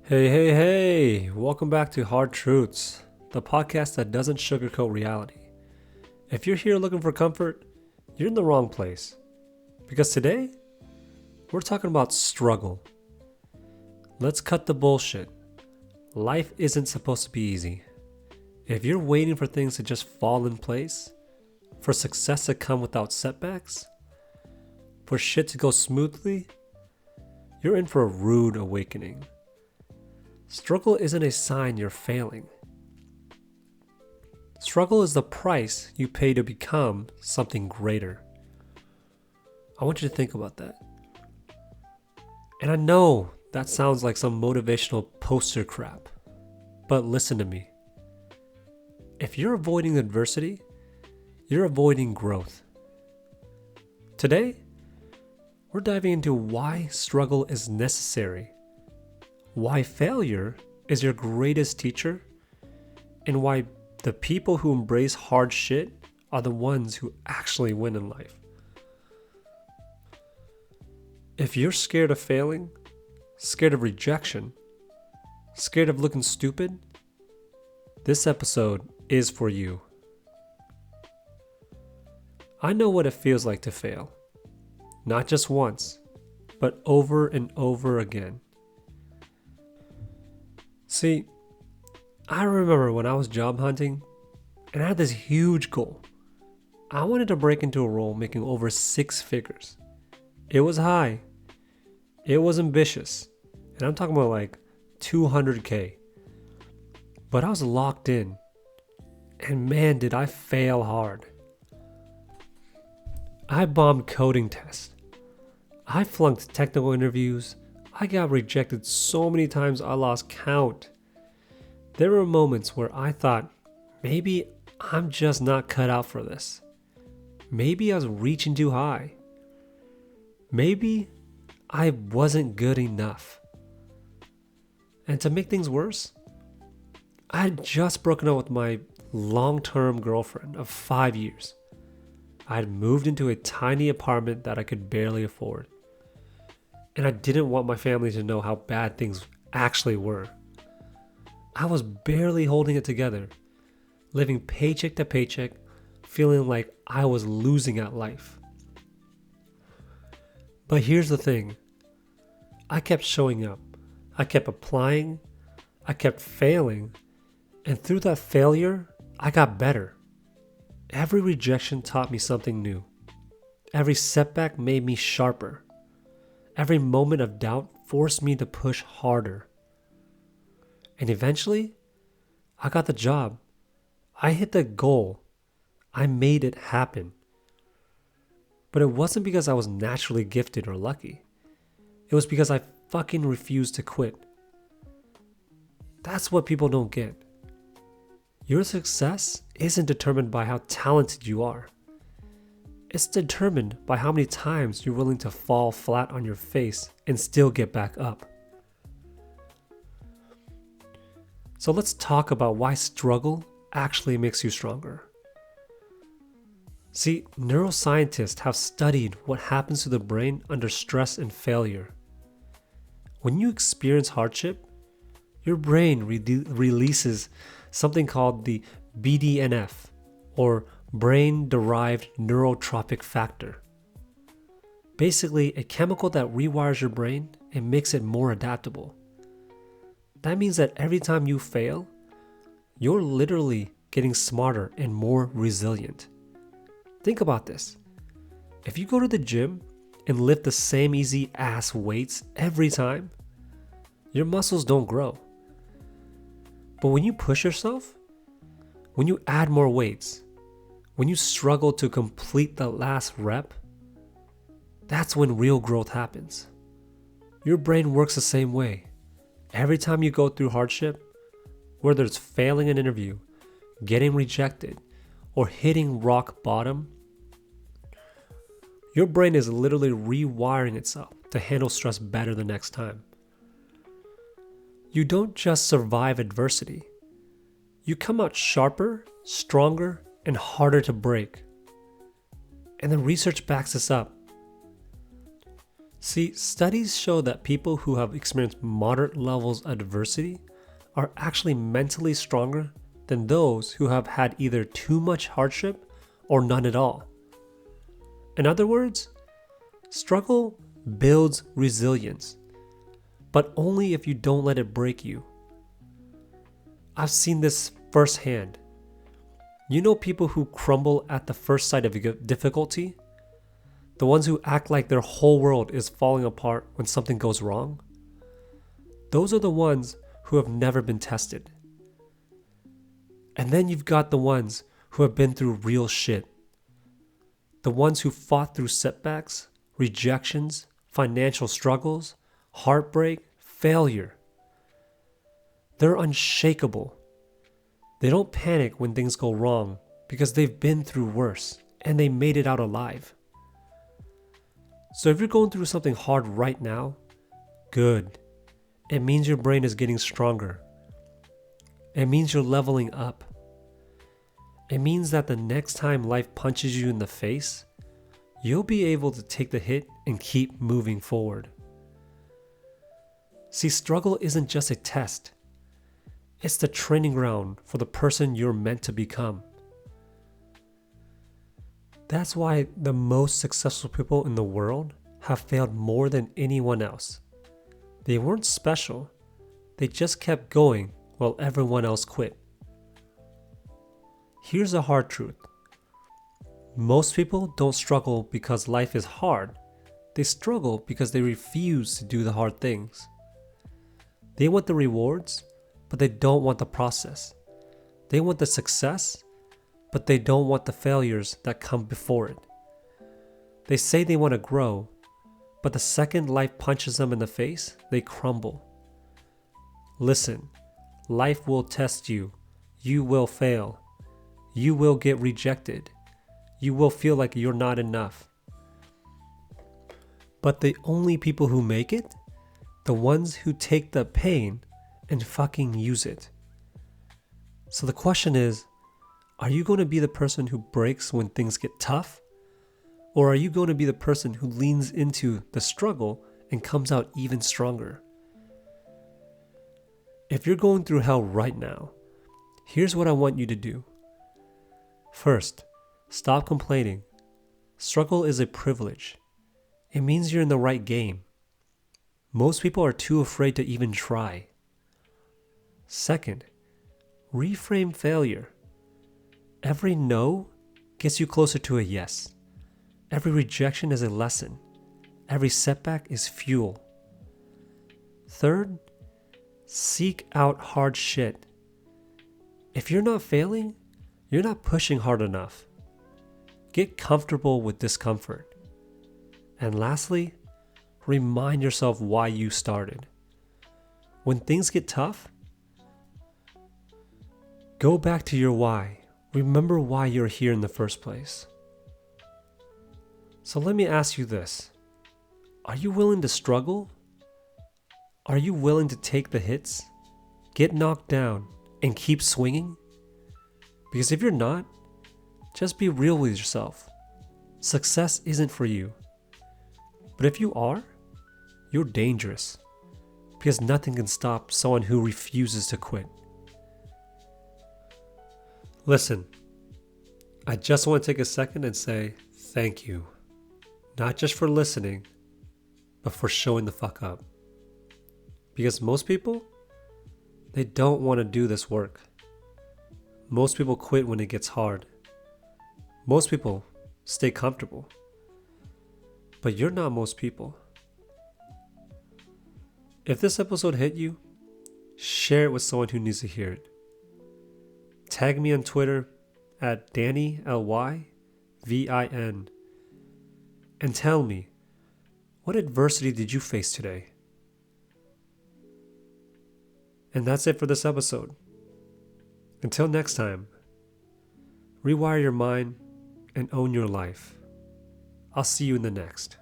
Hey, welcome back to Hard Truths, the podcast that doesn't sugarcoat reality. If you're here looking for comfort, you're in the wrong place. Because today, we're talking about struggle. Let's cut the bullshit. Life isn't supposed to be easy. If you're waiting for things to just fall in place, for success to come without setbacks, for shit to go smoothly, you're in for a rude awakening. Struggle isn't a sign you're failing. Struggle is the price you pay to become something greater. I want you to think about that. And I know that sounds like some motivational poster crap, but listen to me. If you're avoiding adversity, you're avoiding growth. Today, we're diving into why struggle is necessary, why failure is your greatest teacher, and why the people who embrace hard shit are the ones who actually win in life. If you're scared of failing, scared of rejection, scared of looking stupid, this episode is for you. I know what it feels like to fail. Not just once, but over and over again. See, I remember when I was job hunting and I had this huge goal. I wanted to break into a role making over 6 figures. It was high. It was ambitious. And I'm talking about like 200K. But I was locked in. And man, did I fail hard. I bombed coding tests. I flunked technical interviews. I got rejected so many times I lost count. There were moments where I thought, maybe I'm just not cut out for this. Maybe I was reaching too high. Maybe I wasn't good enough. And to make things worse, I had just broken up with my long-term girlfriend of 5 years. I had moved into a tiny apartment that I could barely afford. And I didn't want my family to know how bad things actually were. I was barely holding it together, living paycheck to paycheck, feeling like I was losing at life. But here's the thing. I kept showing up. I kept applying. I kept failing. And through that failure, I got better. Every rejection taught me something new. Every setback made me sharper. Every moment of doubt forced me to push harder. And eventually, I got the job. I hit the goal. I made it happen. But it wasn't because I was naturally gifted or lucky. It was because I fucking refused to quit. That's what people don't get. Your success isn't determined by how talented you are. It's determined by how many times you're willing to fall flat on your face and still get back up. So let's talk about why struggle actually makes you stronger. See, neuroscientists have studied what happens to the brain under stress and failure. When you experience hardship, your brain releases something called the BDNF, or brain-derived neurotrophic factor. Basically, a chemical that rewires your brain and makes it more adaptable. That means that every time you fail, you're literally getting smarter and more resilient. Think about this. If you go to the gym and lift the same easy ass weights every time, your muscles don't grow. But when you push yourself, when you add more weights, when you struggle to complete the last rep, that's when real growth happens. Your brain works the same way. Every time you go through hardship, whether it's failing an interview, getting rejected, or hitting rock bottom, your brain is literally rewiring itself to handle stress better the next time. You don't just survive adversity. You come out sharper, stronger, and harder to break. And the research backs this up. See, studies show that people who have experienced moderate levels of adversity are actually mentally stronger than those who have had either too much hardship or none at all. In other words, struggle builds resilience, but only if you don't let it break you. I've seen this firsthand. You know people who crumble at the first sight of difficulty? The ones who act like their whole world is falling apart when something goes wrong? Those are the ones who have never been tested. And then you've got the ones who have been through real shit. The ones who fought through setbacks, rejections, financial struggles, heartbreak, failure. They're unshakable. They don't panic when things go wrong because they've been through worse and they made it out alive. So if you're going through something hard right now, good. It means your brain is getting stronger. It means you're leveling up. It means that the next time life punches you in the face, you'll be able to take the hit and keep moving forward. See, struggle isn't just a test. It's the training ground for the person you're meant to become. That's why the most successful people in the world have failed more than anyone else. They weren't special. They just kept going while everyone else quit. Here's a hard truth. Most people don't struggle because life is hard. They struggle because they refuse to do the hard things. They want the rewards, but they don't want the process. They want the success, but they don't want the failures that come before it. They say they want to grow, but the second life punches them in the face, they crumble. Listen, life will test you. You will fail. You will get rejected. You will feel like you're not enough. But the only people who make it, the ones who take the pain and fucking use it. So the question is, are you going to be the person who breaks when things get tough? Or are you going to be the person who leans into the struggle and comes out even stronger? If you're going through hell right now, here's what I want you to do. First, stop complaining. Struggle is a privilege. It means you're in the right game. Most people are too afraid to even try. Second, reframe failure. Every no gets you closer to a yes. Every rejection is a lesson. Every setback is fuel. Third, seek out hard shit. If you're not failing, you're not pushing hard enough. Get comfortable with discomfort. And lastly, remind yourself why you started. When things get tough, go back to your why. Remember why you're here in the first place. So let me ask you this. Are you willing to struggle? Are you willing to take the hits, get knocked down, and keep swinging? Because if you're not, just be real with yourself. Success isn't for you. But if you are, you're dangerous. Because nothing can stop someone who refuses to quit. Listen, I just want to take a second and say thank you. Not just for listening, but for showing the fuck up. Because most people, they don't want to do this work. Most people quit when it gets hard. Most people stay comfortable. But you're not most people. If this episode hit you, share it with someone who needs to hear it. Tag me on Twitter at DannyLYVIN and tell me, what adversity did you face today? And that's it for this episode. Until next time, rewire your mind and own your life. I'll see you in the next.